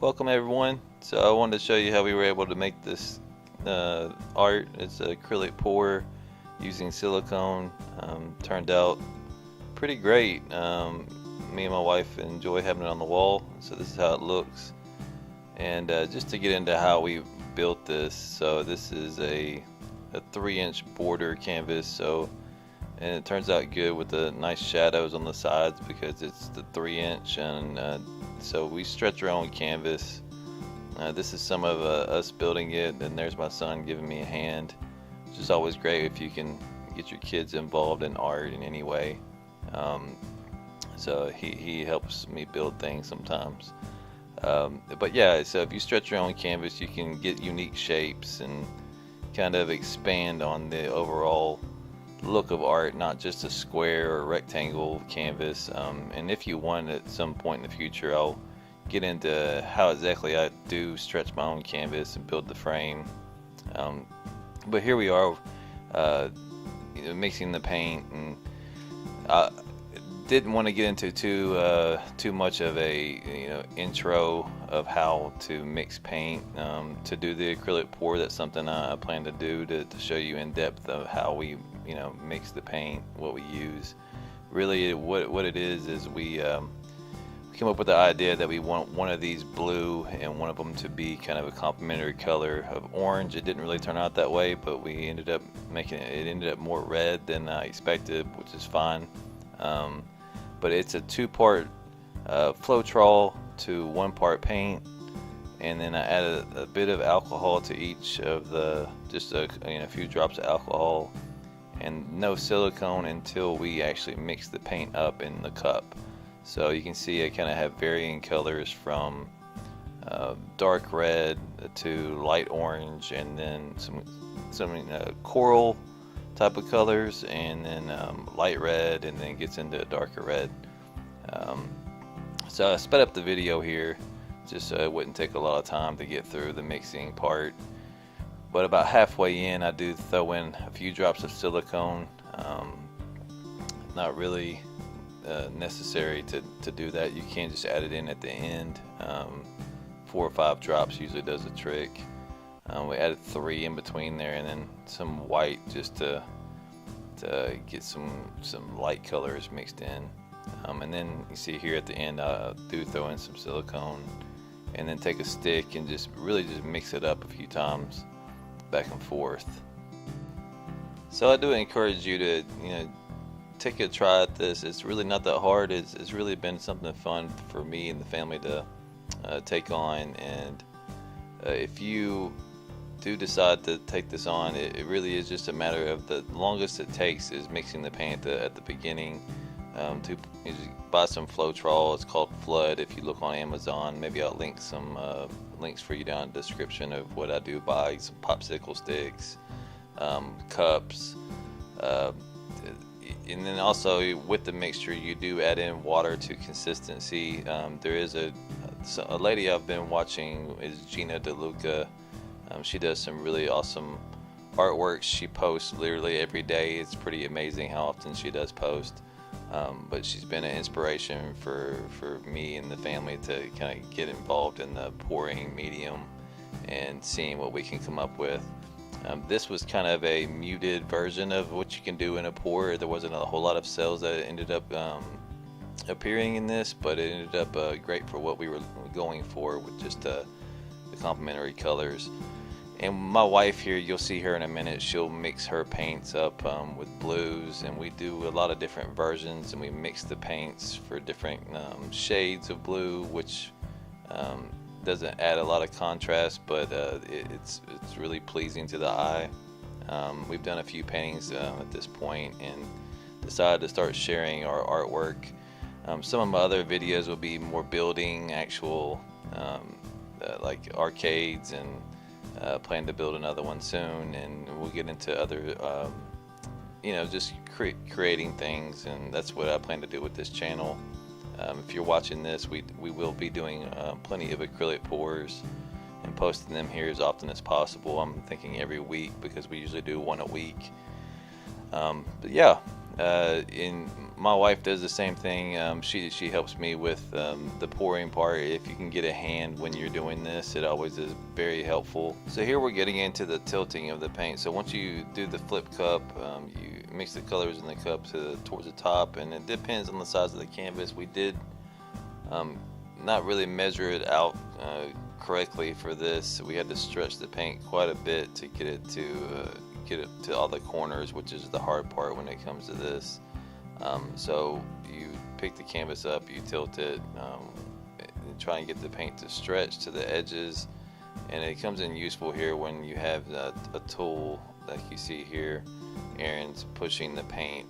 Welcome everyone. So I wanted to show you how we were able to make this art. It's an acrylic pour using silicone. Turned out pretty great. Me and my wife enjoy having it on the wall. So this is how it looks. And just to get into how we built this, so this is a 3-inch border canvas. And it turns out good with the nice shadows on the sides because it's the 3-inch, and so we stretch our own canvas. This is some of us building it, and there's my son giving me a hand, which is always great if you can get your kids involved in art in any way. So he helps me build things sometimes. But yeah, so if you stretch your own canvas, you can get unique shapes and kind of expand on the overall look of art, not just a square or rectangle canvas. And if you want, at some point in the future, I'll get into how exactly I do stretch my own canvas and build the frame. But here we are, mixing the paint, and I didn't want to get into too much of a intro of how to mix paint. To do the acrylic pour, that's something I plan to do to show you in depth of how we mix the paint, what we use. Really what it is we came up with the idea that we want one of these blue and one of them to be kind of a complementary color of orange. It didn't really turn out that way, but we ended up making it ended up more red than I expected, which is fine. But it's a 2-part Floetrol to 1-part paint, and then I added a bit of alcohol to each of the, just a few drops of alcohol, and no silicone until we actually mix the paint up in the cup. So you can see I kind of have varying colors from dark red to light orange, and then some coral type of colors, and then light red, and then it gets into a darker red. So I sped up the video here just so it wouldn't take a lot of time to get through the mixing part. But about halfway in, I do throw in a few drops of silicone. Not really necessary to do that. You can just add it in at the end. 4 or 5 drops usually does the trick. We added 3 in between there, and then some white just to get some light colors mixed in. And then you see here at the end, I do throw in some silicone, and then take a stick and just mix it up a few times, back and forth. So I do encourage you to take a try at this. It's really not that hard. It's really been something fun for me and the family to take on. And if you do decide to take this on, it really is just a matter of the longest it takes is mixing the paint at the beginning. To buy some Floetrol. It's called Flood. If you look on Amazon, maybe I'll link some links for you down in the description of what I do buy. Some popsicle sticks, cups, and then also with the mixture you do add in water to consistency. There is a lady I've been watching is Gina DeLuca. She does some really awesome artwork. She posts literally every day. It's pretty amazing how often she does post. But she's been an inspiration for me and the family to kind of get involved in the pouring medium and seeing what we can come up with. This was kind of a muted version of what you can do in a pour. There wasn't a whole lot of cells that ended up appearing in this, but it ended up great for what we were going for with just the complementary colors. And my wife here, you'll see her in a minute, she'll mix her paints up with blues, and we do a lot of different versions, and we mix the paints for different shades of blue, which doesn't add a lot of contrast, but it's really pleasing to the eye. We've done a few paintings at this point and decided to start sharing our artwork. Some of my other videos will be more building actual like arcades, and plan to build another one soon, and we'll get into other just creating things, and that's what I plan to do with this channel. If you're watching this, we will be doing plenty of acrylic pours and posting them here as often as possible. I'm thinking every week because we usually do one a week. But yeah, And my wife does the same thing. She helps me with the pouring part. If you can get a hand when you're doing this, it always is very helpful. So here we're getting into the tilting of the paint. So once you do the flip cup, you mix the colors in the cup towards the top, and it depends on the size of the canvas. We did not really measure it out correctly for this. We had to stretch the paint quite a bit to get it to all the corners, which is the hard part when it comes to this. So you pick the canvas up, you tilt it, and try and get the paint to stretch to the edges, and it comes in useful here when you have a tool like you see here. Aaron's pushing the paint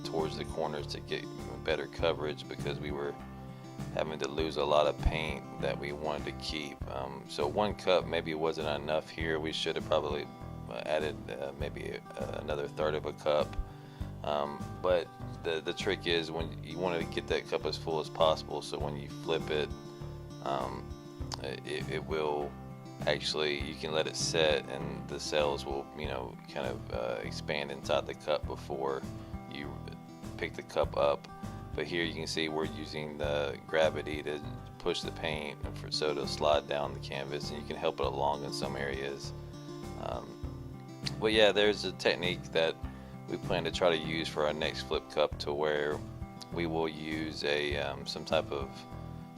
towards the corners to get better coverage, because we were having to lose a lot of paint that we wanted to keep. So 1 cup maybe wasn't enough here. We should have probably added maybe another third of a cup. But the trick is, when you want to get that cup as full as possible, so when you flip it, it will actually, you can let it set and the cells will, kind of expand inside the cup before you pick the cup up. But here you can see we're using the gravity to push the paint so it'll slide down the canvas, and you can help it along in some areas. But yeah, there's a technique that we plan to try to use for our next flip cup, to where we will use some type of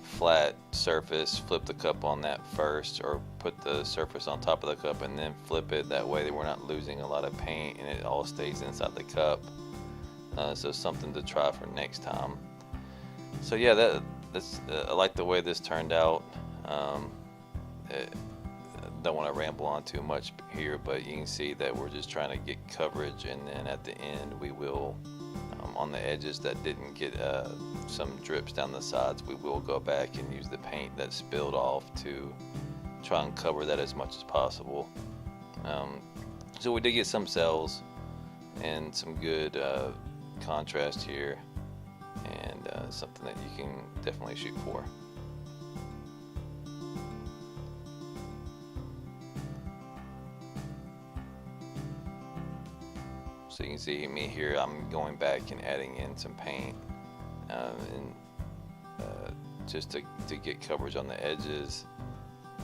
flat surface, flip the cup on that first, or put the surface on top of the cup and then flip it. That way we're not losing a lot of paint and it all stays inside the cup. So something to try for next time. So yeah, that's I like the way this turned out. Don't want to ramble on too much here, but you can see that we're just trying to get coverage, and then at the end we will, on the edges that didn't get some drips down the sides, we will go back and use the paint that spilled off to try and cover that as much as possible. So we did get some cells and some good contrast here, and something that you can definitely shoot for. So you can see me here, I'm going back and adding in some paint, and just to get coverage on the edges,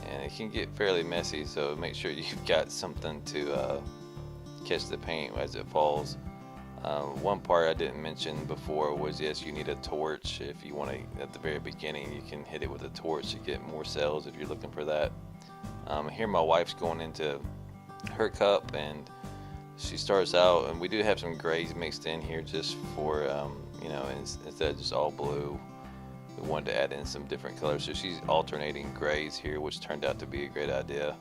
and it can get fairly messy, so make sure you've got something to catch the paint as it falls. One part I didn't mention before was, yes, you need a torch. If you want to, at the very beginning, you can hit it with a torch to get more cells if you're looking for that. Here my wife's going into her cup, and she starts out, and we do have some grays mixed in here just for, instead of just all blue, we wanted to add in some different colors. So she's alternating grays here, which turned out to be a great idea.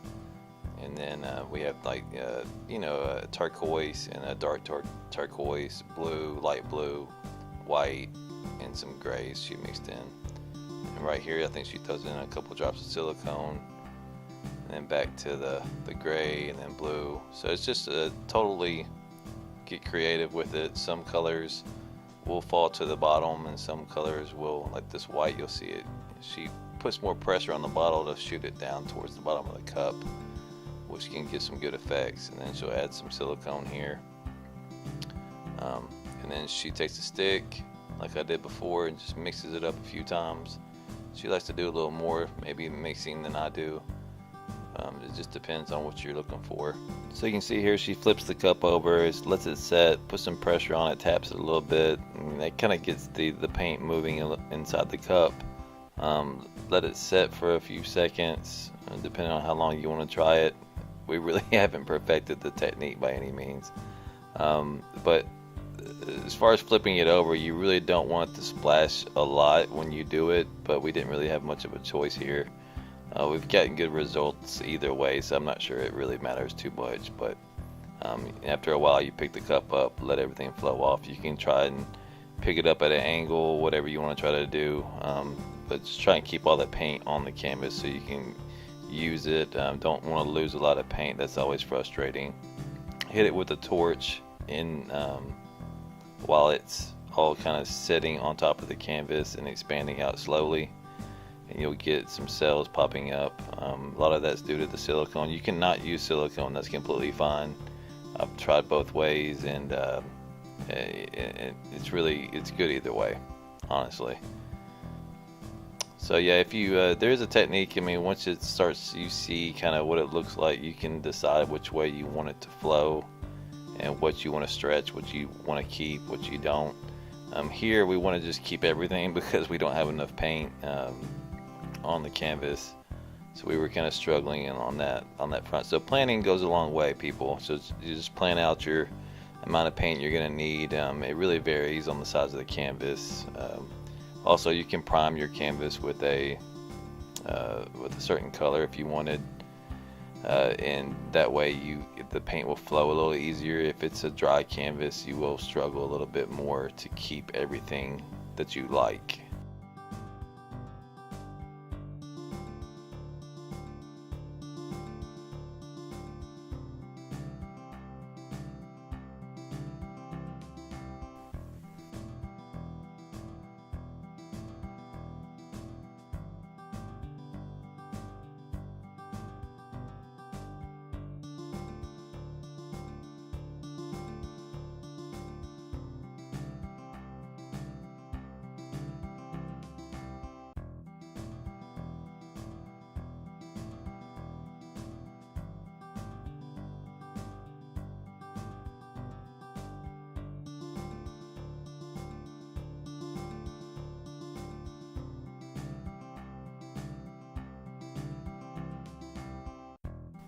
And then we have a turquoise and a dark turquoise, blue, light blue, white, and some grays she mixed in. And right here I think she throws in a couple drops of silicone, and then back to the gray, and then blue. So it's just totally get creative with it. Some colors will fall to the bottom, and some colors will, like this white, you'll see it, she puts more pressure on the bottle to shoot it down towards the bottom of the cup, which can get some good effects. And then she'll add some silicone here, and then she takes a stick like I did before and just mixes it up a few times. She likes to do a little more maybe mixing than I do. It just depends on what you're looking for. So you can see here she flips the cup over, lets it set, puts some pressure on it, taps it a little bit, and that kind of gets the paint moving inside the cup. Let it set for a few seconds, depending on how long you want to try it. We really haven't perfected the technique by any means, but as far as flipping it over, you really don't want it to splash a lot when you do it, but we didn't really have much of a choice here. We've gotten good results either way, so I'm not sure it really matters too much. But after a while, you pick the cup up, let everything flow off. You can try and pick it up at an angle, whatever you want to try to do, but just try and keep all the paint on the canvas so you can use it. Don't want to lose a lot of paint. That's always frustrating. Hit it with a torch while it's all kind of sitting on top of the canvas and expanding out slowly, and you'll get some cells popping up. A lot of that's due to the silicone. You cannot use silicone, that's completely fine. I've tried both ways, and It's good either way, honestly. So yeah, if you there's a technique. I mean, once it starts, you see kind of what it looks like. You can decide which way you want it to flow, and what you want to stretch, what you want to keep, what you don't. Here we want to just keep everything because we don't have enough paint on the canvas, so we were kind of struggling on that front. So planning goes a long way, people. So you just plan out your amount of paint you're going to need. It really varies on the size of the canvas. Also, you can prime your canvas with a certain color if you wanted, and that way the paint will flow a little easier. If it's a dry canvas, you will struggle a little bit more to keep everything that you like.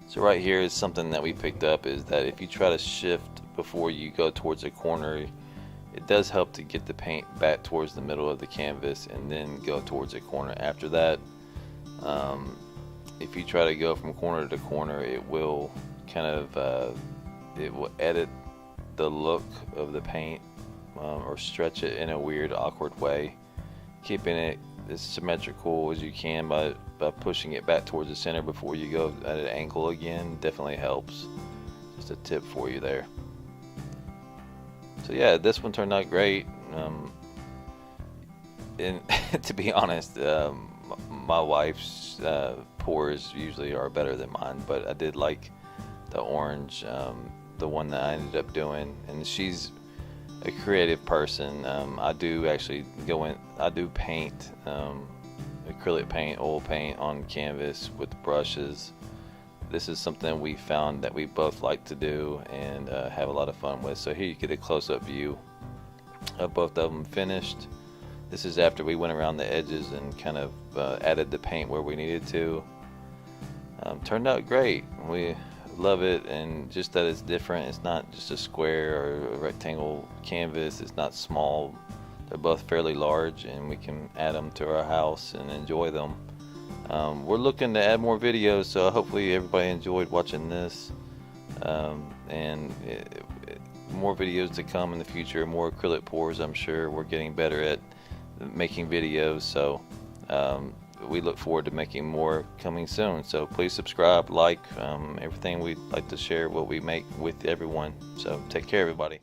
So right here is something that we picked up, is that if you try to shift before you go towards a corner, it does help to get the paint back towards the middle of the canvas and then go towards a corner after that. If you try to go from corner to corner, it will kind of it will edit the look of the paint, or stretch it in a weird, awkward way. Keeping it as symmetrical as you can by pushing it back towards the center before you go at an angle again definitely helps. Just a tip for you there. So yeah, this one turned out great. And to be honest, my wife's pours usually are better than mine, but I did like the orange, the one that I ended up doing. And she's a creative person. I do actually I do paint, acrylic paint, oil paint on canvas with brushes. This is something we found that we both like to do and have a lot of fun with. So here you get a close-up view of both of them finished. This is after we went around the edges and kind of added the paint where we needed to. Turned out great. We love it, and just that it's different. It's not just a square or a rectangle canvas. It's not small. They're both fairly large, and we can add them to our house and enjoy them. We're looking to add more videos, so hopefully everybody enjoyed watching this, and more videos to come in the future, more acrylic pours. I'm sure we're getting better at making videos, so we look forward to making more coming soon. So please subscribe, like, everything. We'd like to share what we make with everyone. So take care, everybody.